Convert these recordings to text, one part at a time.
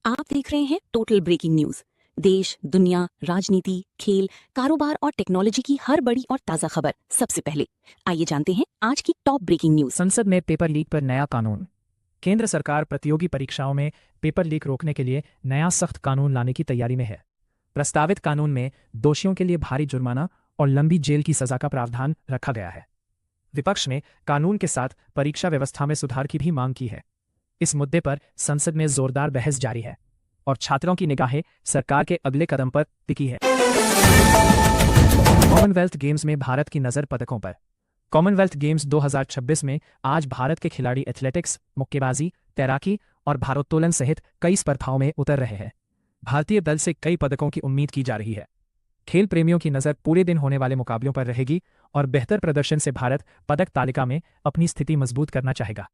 आप देख रहे हैं टोटल ब्रेकिंग न्यूज। देश, दुनिया, राजनीति, खेल, कारोबार और टेक्नोलॉजी की हर बड़ी और ताजा खबर सबसे पहले। आइए जानते हैं आज की टॉप ब्रेकिंग न्यूज। संसद में पेपर लीक पर नया कानून। केंद्र सरकार प्रतियोगी परीक्षाओं में पेपर लीक रोकने के लिए नया सख्त कानून लाने की तैयारी में है। प्रस्तावित कानून में दोषियों के लिए भारी जुर्माना और लंबी जेल की सजा का प्रावधान रखा गया है। विपक्ष ने कानून के साथ परीक्षा व्यवस्था में सुधार की भी मांग की है। इस मुद्दे पर संसद में जोरदार बहस जारी है और छात्रों की निगाहें सरकार के अगले कदम पर टिकी है। कॉमनवेल्थ गेम्स में भारत की नजर पदकों पर। कॉमनवेल्थ गेम्स 2026 में आज भारत के खिलाड़ी एथलेटिक्स, मुक्केबाजी, तैराकी और भारोत्तोलन सहित कई स्पर्धाओं में उतर रहे हैं। भारतीय दल से कई पदकों की उम्मीद की जा रही है। खेल प्रेमियों की नजर पूरे दिन होने वाले मुकाबलों पर रहेगी और बेहतर प्रदर्शन से भारत पदक तालिका में अपनी स्थिति मजबूत करना चाहेगा।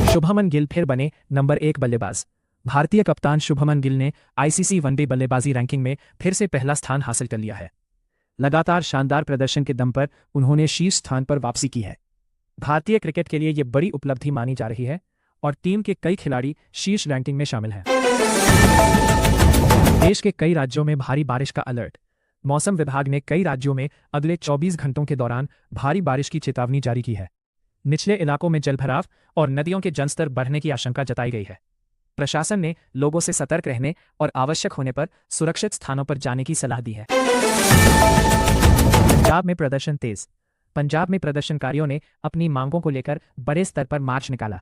शुभमन गिल फिर बने नंबर 1 बल्लेबाज। भारतीय कप्तान शुभमन गिल ने आईसीसी वनडे बल्लेबाजी रैंकिंग में फिर से पहला स्थान हासिल कर लिया है। लगातार शानदार प्रदर्शन के दम पर उन्होंने शीर्ष स्थान पर वापसी की है। भारतीय क्रिकेट के लिए यह बड़ी उपलब्धि मानी जा रही है और टीम के कई खिलाड़ी शीर्ष रैंकिंग में शामिल हैं। देश के कई राज्यों में भारी बारिश का अलर्ट। मौसम विभाग ने कई राज्यों में अगले 24 घंटों के दौरान भारी बारिश की चेतावनी जारी की है। निचले इलाकों में जलभराव और नदियों के जलस्तर बढ़ने की आशंका जताई गई है। प्रशासन ने लोगों से सतर्क रहने और आवश्यक होने पर सुरक्षित स्थानों पर जाने की सलाह दी है। पंजाब में प्रदर्शन तेज। पंजाब में प्रदर्शनकारियों ने अपनी मांगों को लेकर बड़े स्तर पर मार्च निकाला।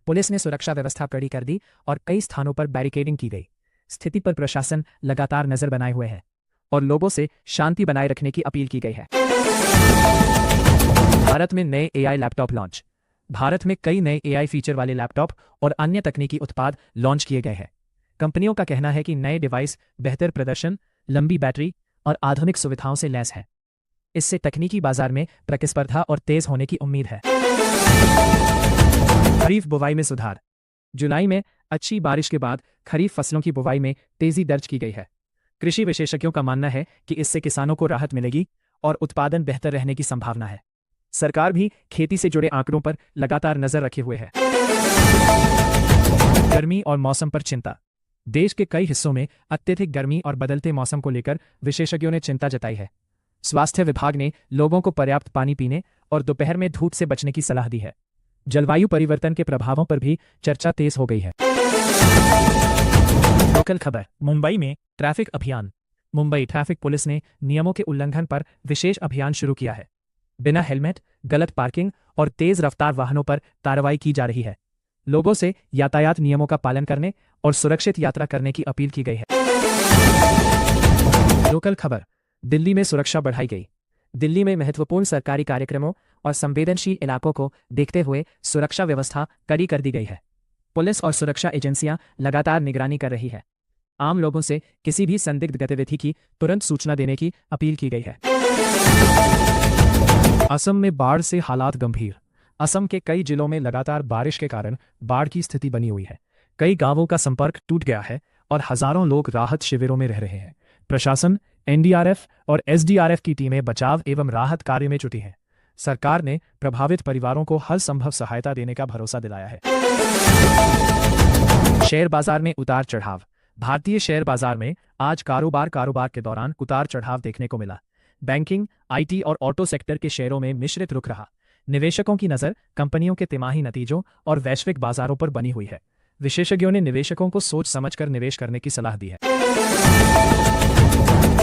पुलिस ने सुरक्षा व्यवस्था कड़ी कर दी और कई स्थानों पर बैरिकेडिंग की गई। स्थिति पर प्रशासन लगातार नजर बनाए हुए है और लोगों से शांति बनाए रखने की अपील की गई है। भारत में नए एआई लैपटॉप लॉन्च। भारत में कई नए एआई फीचर वाले लैपटॉप और अन्य तकनीकी उत्पाद लॉन्च किए गए हैं। कंपनियों का कहना है कि नए डिवाइस बेहतर प्रदर्शन, लंबी बैटरी और आधुनिक सुविधाओं से लैस हैं। इससे तकनीकी बाजार में प्रतिस्पर्धा और तेज होने की उम्मीद है। खरीफ बुवाई में सुधार। जुलाई में अच्छी बारिश के बाद खरीफ फसलों की बुवाई में तेजी दर्ज की गई है। कृषि विशेषज्ञों का मानना है कि इससे किसानों को राहत मिलेगी और उत्पादन बेहतर रहने की संभावना है। सरकार भी खेती से जुड़े आंकड़ों पर लगातार नजर रखे हुए है। गर्मी और मौसम पर चिंता। देश के कई हिस्सों में अत्यधिक गर्मी और बदलते मौसम को लेकर विशेषज्ञों ने चिंता जताई है। स्वास्थ्य विभाग ने लोगों को पर्याप्त पानी पीने और दोपहर में धूप से बचने की सलाह दी है। जलवायु परिवर्तन के प्रभावों पर भी चर्चा तेज हो गई है। लोकल खबर। मुंबई में ट्रैफिक अभियान। मुंबई ट्रैफिक पुलिस ने नियमों के उल्लंघन पर विशेष अभियान शुरू किया है। बिना हेलमेट, गलत पार्किंग और तेज रफ्तार वाहनों पर कार्रवाई की जा रही है। लोगों से यातायात नियमों का पालन करने और सुरक्षित यात्रा करने की अपील की गई है। लोकल खबर। दिल्ली में सुरक्षा बढ़ाई गई। दिल्ली में महत्वपूर्ण सरकारी कार्यक्रमों और संवेदनशील इलाकों को देखते हुए सुरक्षा व्यवस्था कड़ी कर दी गई है। पुलिस और सुरक्षा एजेंसियां लगातार निगरानी कर रही है। आम लोगों से किसी भी संदिग्ध गतिविधि की तुरंत सूचना देने की अपील की गई है। असम में बाढ़ से हालात गंभीर। असम के कई जिलों में लगातार बारिश के कारण बाढ़ की स्थिति बनी हुई है। कई गांवों का संपर्क टूट गया है और हजारों लोग राहत शिविरों में रह रहे हैं। प्रशासन, एनडीआरएफ और एसडीआरएफ की टीमें बचाव एवं राहत कार्य में जुटी हैं। सरकार ने प्रभावित परिवारों को हर संभव सहायता देने का भरोसा दिलाया है। शेयर बाजार में उतार चढ़ाव। भारतीय शेयर बाजार में आज कारोबार के दौरान उतार चढ़ाव देखने को मिला। बैंकिंग, आईटी और ऑटो सेक्टर के शेयरों में मिश्रित रुख रहा। निवेशकों की नजर कंपनियों के तिमाही नतीजों और वैश्विक बाजारों पर बनी हुई है। विशेषज्ञों ने निवेशकों को सोच समझकर निवेश करने की सलाह दी है।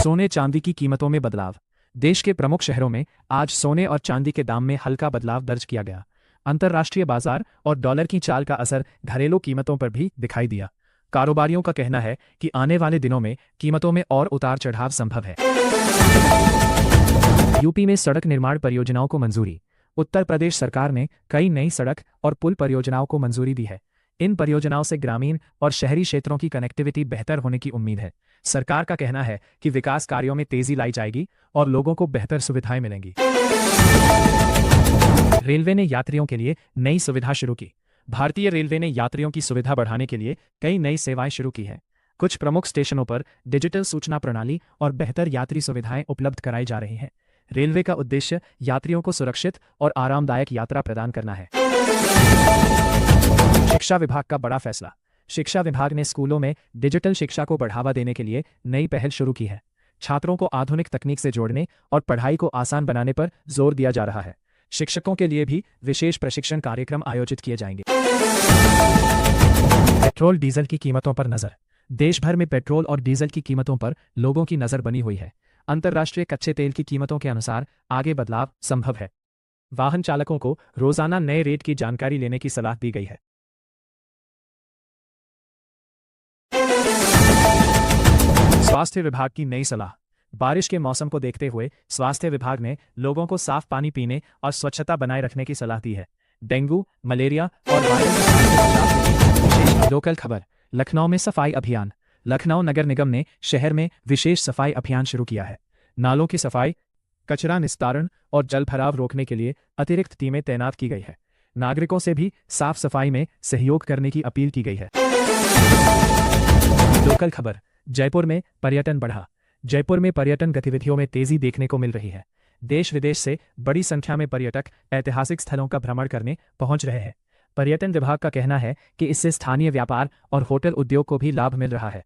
सोने चांदी की कीमतों में बदलाव। देश के प्रमुख शहरों में आज सोने और चांदी के दाम में हल्का बदलाव दर्ज किया गया। अंतर्राष्ट्रीय बाजार और डॉलर की चाल का असर घरेलू कीमतों पर भी दिखाई दिया। कारोबारियों का कहना है कि आने वाले दिनों में कीमतों में और उतार चढ़ाव संभव है। यूपी में सड़क निर्माण परियोजनाओं को मंजूरी। उत्तर प्रदेश सरकार ने कई नई सड़क और पुल परियोजनाओं को मंजूरी दी है। इन परियोजनाओं से ग्रामीण और शहरी क्षेत्रों की कनेक्टिविटी बेहतर होने की उम्मीद है। सरकार का कहना है कि विकास कार्यों में तेजी लाई जाएगी और लोगों को बेहतर सुविधाएं मिलेंगी। रेलवे ने यात्रियों के लिए नई सुविधा शुरू की। भारतीय रेलवे ने यात्रियों की सुविधा बढ़ाने के लिए कई नई सेवाएं शुरू की हैं। कुछ प्रमुख स्टेशनों पर डिजिटल सूचना प्रणाली और बेहतर यात्री सुविधाएं उपलब्ध कराई जा रही हैं। रेलवे का उद्देश्य यात्रियों को सुरक्षित और आरामदायक यात्रा प्रदान करना है। शिक्षा विभाग का बड़ा फैसला। शिक्षा विभाग ने स्कूलों में डिजिटल शिक्षा को बढ़ावा देने के लिए नई पहल शुरू की है। छात्रों को आधुनिक तकनीक से जोड़ने और पढ़ाई को आसान बनाने पर जोर दिया जा रहा है। शिक्षकों के लिए भी विशेष प्रशिक्षण कार्यक्रम आयोजित किए जाएंगे। पेट्रोल डीजल की कीमतों पर नजर। देश भर में पेट्रोल और डीजल की कीमतों पर लोगों की नजर बनी हुई है। अंतर्राष्ट्रीय कच्चे तेल की कीमतों के अनुसार आगे बदलाव संभव है। वाहन चालकों को रोजाना नए रेट की जानकारी लेने की सलाह दी गई है। स्वास्थ्य विभाग की नई सलाह। बारिश के मौसम को देखते हुए स्वास्थ्य विभाग ने लोगों को साफ पानी पीने और स्वच्छता बनाए रखने की सलाह दी है। डेंगू, मलेरिया और वायरल लोकल खबर। लखनऊ में सफाई अभियान। लखनऊ नगर निगम ने शहर में विशेष सफाई अभियान शुरू किया है। नालों की सफाई, कचरा निस्तारण और जल भराव रोकने के लिए अतिरिक्त टीमें तैनात की गई है। नागरिकों से भी साफ सफाई में सहयोग करने की अपील की गई है। लोकल खबर। जयपुर में पर्यटन बढ़ा। जयपुर में पर्यटन गतिविधियों में तेजी देखने को मिल रही है। देश विदेश से बड़ी संख्या में पर्यटक ऐतिहासिक स्थलों का भ्रमण करने पहुंच रहे हैं। पर्यटन विभाग का कहना है कि इससे स्थानीय व्यापार और होटल उद्योग को भी लाभ मिल रहा है।